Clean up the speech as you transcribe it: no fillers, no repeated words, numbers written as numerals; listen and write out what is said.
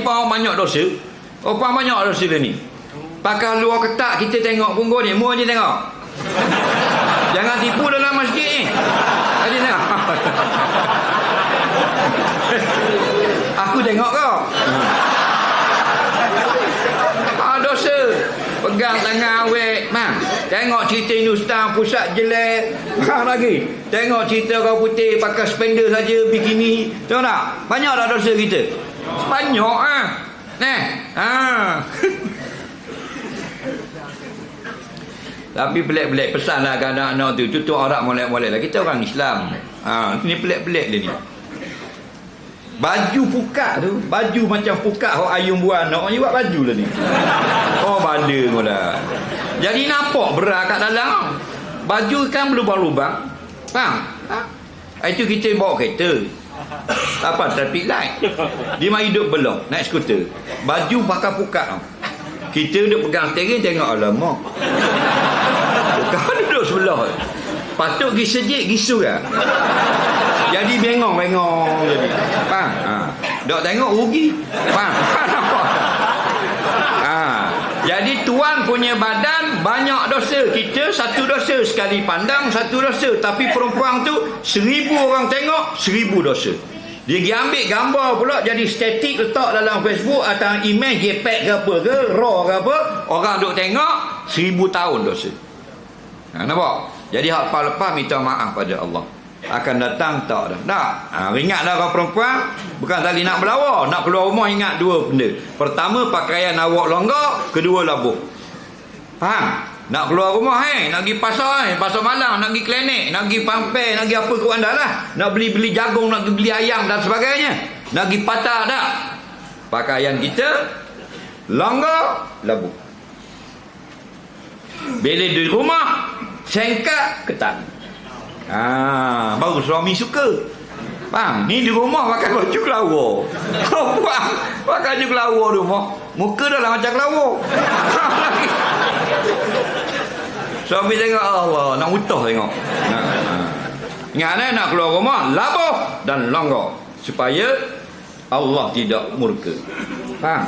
pun banyak dosa. Orang banyak dosa dia ni. Pakai luar ketak kita tengok punggung ni, mu je tengok. Jangan tipu dalam masjid ni. Tadi tengok. Aku tengok kau. Dosa. Pegang tangan awet, mang. Tengok cerita Hindustan pusat jelek. Lagi. Tengok cerita kau putih pakai spender saja bikini. Tengok tak? Banyak tak dosa kita? Banyak ah. Tapi pelik-pelik pesanlah ke anak-anak tu, tutup aurat molek-molek lah. Kita orang Islam. Ini pelik-pelik dia ni. Baju pukat tu, baju macam pukat hok ayung buah anak ni buat baju lah ni. Oh banda kau dah. Jadi nampak berat kat dalam. Baju kan berlubang-lubang. Faham? Itu kita bawa kereta. Apa traffic light. Dia mai hidup belok naik skuter. Baju pakai pukat tau. Kita duduk pegang steering tengok alamak. Kau duduk sebelah. Patut pergi sejik gisu kan. Jadi bengong-bengong jadi. Faham? Dok tengok rugi. Faham? Jadi tuan punya badan banyak dosa. Kita satu dosa sekali pandang, satu dosa. Tapi perempuan tu 1000 orang tengok, 1000 dosa. Dia pergi ambil gambar pula jadi statik letak dalam Facebook atau email JPEG ke apa ke, RAW ke apa, orang duk tengok 1000 tahun dosa. Nampak? Jadi hak lepas minta maaf pada Allah. Akan datang tak dah. Tak. Ingatlah kau perempuan, bukan tadi nak berlawa, nak keluar rumah ingat dua benda. Pertama pakaian awak longgar, kedua labuh. Faham? Nak keluar rumah nak pergi pasar pasar malam, nak pergi klinik, nak pergi pampir, nak pergi apa ke anda lah. Nak beli jagung, nak beli ayam dan sebagainya. Nak pergi patah tak? Pakaian kita longgar, labuh. Bila di rumah sengkat, ketat. Baru suami suka. Faham? Ni di rumah pakai baju kelawar. Perempuan pakai baju kelawar di rumah. Muka dah lah macam kelawar. Suami tengok Allah, nak utah tengok. Ingat nak keluar rumah, labuh dan longgar supaya Allah tidak murka. Faham?